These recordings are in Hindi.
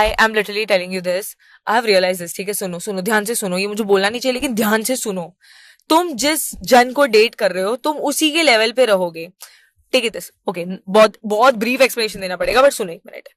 I am literally telling you this, I have realise this, ठीक है? सुनो सुनो, ध्यान से सुनो, ये मुझे बोलना नहीं चाहिए लेकिन ध्यान से सुनो। तुम जिस जन को डेट कर रहे हो तुम उसी के लेवल पे रहोगे, टेक इट दिस, ओके? बहुत बहुत ब्रीफ एक्सप्लेनेशन देना पड़ेगा बट सुनो एक मिनट।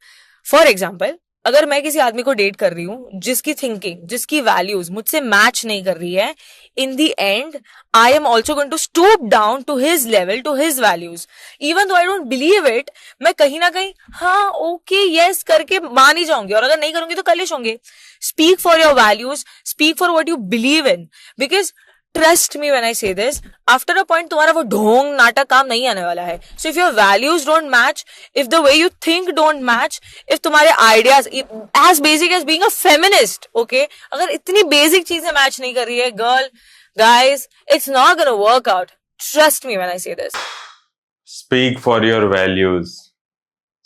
फॉर एग्जाम्पल, अगर मैं किसी आदमी को डेट कर रही हूं जिसकी थिंकिंग, जिसकी वैल्यूज मुझसे मैच नहीं कर रही है, in the end I am also going to stoop down to his level, to his values, even though I don't believe it. मैं कहीं ना कहीं हाँ ओके यस करके मान ही जाऊंगी, और अगर नहीं करूंगी तो कलेश होंगे। Speak for your values, speak for what you believe in, because trust me when I say this, after a point तुम्हारा वो ढोंग नाटक काम नहीं आने वाला है। So if your values don't match, if the way you think don't match, if तुम्हारे ideas as basic as being a feminist, okay, अगर इतनी बेसिक चीजें मैच नहीं कर रही है girl, guys, it's not gonna work out, trust me when I say this. Speak for your values,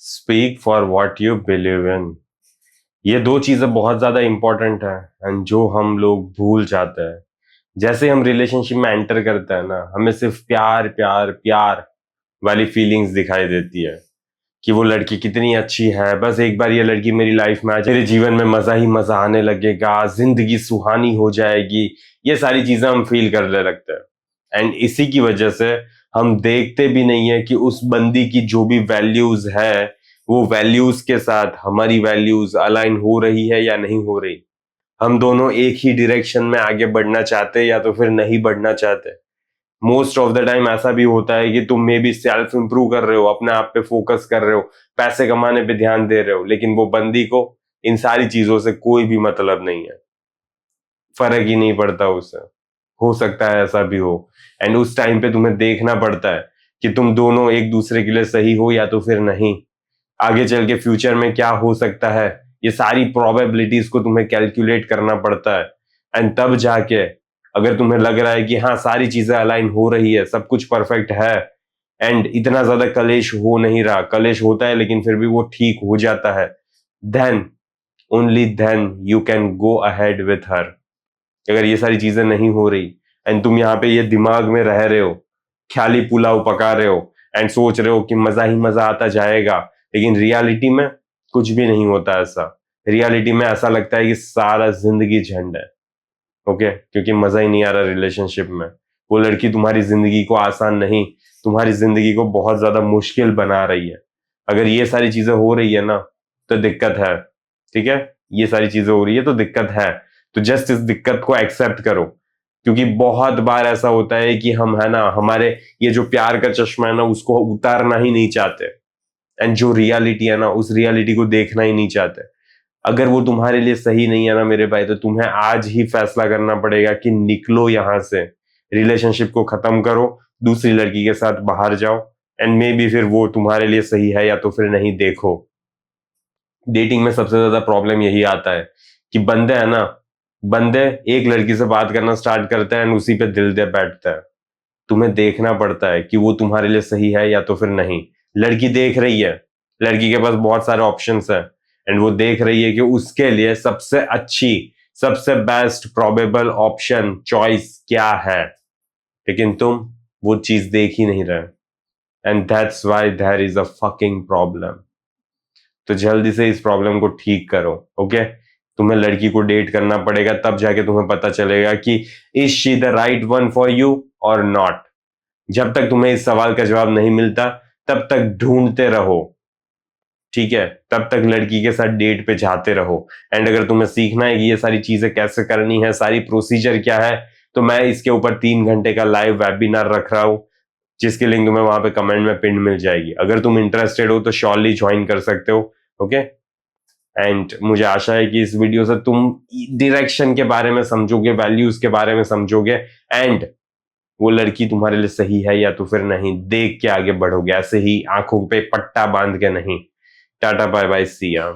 speak for what you believe in. ये दो चीजें बहुत ज्यादा इंपॉर्टेंट है एंड जो हम लोग भूल जाते हैं। जैसे हम रिलेशनशिप में एंटर करते हैं ना, हमें सिर्फ प्यार प्यार प्यार वाली फीलिंग्स दिखाई देती है कि वो लड़की कितनी अच्छी है, बस एक बार ये लड़की मेरी लाइफ में आ जाए, मेरे जीवन में मजा ही मजा आने लगेगा, जिंदगी सुहानी हो जाएगी। ये सारी चीजें हम फील करने लगते हैं एंड इसी की वजह से हम देखते भी नहीं है कि उस बंदी की जो भी वैल्यूज है वो वैल्यूज के साथ हमारी वैल्यूज अलाइन हो रही है या नहीं हो रही। हम दोनों एक ही डायरेक्शन में आगे बढ़ना चाहते या तो फिर नहीं बढ़ना चाहते। मोस्ट ऑफ द टाइम ऐसा भी होता है कि तुम मे भी सेल्फ इंप्रूव कर रहे हो, अपने आप पे फोकस कर रहे हो, पैसे कमाने पे ध्यान दे रहे हो, लेकिन वो बंदी को इन सारी चीजों से कोई भी मतलब नहीं है, फर्क ही नहीं पड़ता उससे। हो सकता है ऐसा भी हो एंड उस टाइम पे तुम्हें देखना पड़ता है कि तुम दोनों एक दूसरे के लिए सही हो या तो फिर नहीं। आगे चल के फ्यूचर में क्या हो सकता है, ये सारी प्रोबेबिलिटीज को तुम्हें कैलकुलेट करना पड़ता है एंड तब जाके अगर तुम्हें लग रहा है कि हाँ सारी चीजें अलाइन हो रही है, सब कुछ परफेक्ट है एंड इतना ज्यादा कलेश हो नहीं रहा, कलेश होता है लेकिन फिर भी वो ठीक हो जाता है, then only then you can go ahead with her. अगर ये सारी चीजें नहीं हो रही एंड तुम यहाँ पे ये दिमाग में रह रहे हो, ख्याली पुलाव पका रहे हो एंड सोच रहे हो कि मजा ही मजा आता जाएगा, लेकिन रियलिटी में कुछ भी नहीं होता ऐसा। रियलिटी में ऐसा लगता है कि सारा जिंदगी झंड है, ओके, क्योंकि मजा ही नहीं आ रहा रिलेशनशिप में। वो लड़की तुम्हारी जिंदगी को आसान नहीं, तुम्हारी जिंदगी को बहुत ज्यादा मुश्किल बना रही है। अगर ये सारी चीजें हो रही है ना तो दिक्कत है, ठीक है? ये सारी चीजें हो रही है तो दिक्कत है, तो जस्ट इस दिक्कत को एक्सेप्ट करो, क्योंकि बहुत बार ऐसा होता है कि हम है ना हमारे ये जो प्यार का चश्मा है ना उसको उतारना ही नहीं चाहते एंड जो रियलिटी है ना उस रियलिटी को देखना ही नहीं चाहते। अगर वो तुम्हारे लिए सही नहीं है ना मेरे भाई, तो तुम्हें आज ही फैसला करना पड़ेगा कि निकलो यहां से, रिलेशनशिप को खत्म करो, दूसरी लड़की के साथ बाहर जाओ एंड मे बी फिर वो तुम्हारे लिए सही है या तो फिर नहीं। देखो डेटिंग में सबसे ज्यादा प्रॉब्लम यही आता है कि बंदे है ना, बंदे एक लड़की से बात करना स्टार्ट करते हैं एंड उसी पे दिल दे बैठता है। तुम्हें देखना पड़ता है कि वो तुम्हारे लिए सही है या तो फिर नहीं। लड़की देख रही है, लड़की के पास बहुत सारे ऑप्शंस हैं एंड वो देख रही है कि उसके लिए सबसे अच्छी, सबसे बेस्ट प्रोबेबल ऑप्शन चॉइस क्या है, लेकिन तुम वो चीज देख ही नहीं रहे and that's why there is a fucking problem. तो जल्दी से इस प्रॉब्लम को ठीक करो, ओके? तुम्हें लड़की को डेट करना पड़ेगा, तब जाके तुम्हें पता चलेगा कि is she the right one for you और नॉट। जब तक तुम्हें इस सवाल का जवाब नहीं मिलता तब तक ढूंढते रहो, ठीक है? तब तक लड़की के साथ डेट पे जाते रहो एंड अगर तुम्हें सीखना है कि ये सारी चीजें कैसे करनी है, सारी प्रोसीजर क्या है, तो मैं इसके ऊपर 3 घंटे का लाइव वेबिनार रख रहा हूं जिसकी लिंक तुम्हें वहां पे कमेंट में पिन मिल जाएगी। अगर तुम इंटरेस्टेड हो तो श्योरली ज्वाइन कर सकते हो, ओके? एंड मुझे आशा है कि इस वीडियो से तुम डायरेक्शन के बारे में समझोगे, वैल्यूज के बारे में समझोगे एंड वो लड़की तुम्हारे लिए सही है या तो फिर नहीं देख के आगे बढ़ोगे, ऐसे ही आंखों पे पट्टा बांध के नहीं। टाटा बाय बाय, सी या।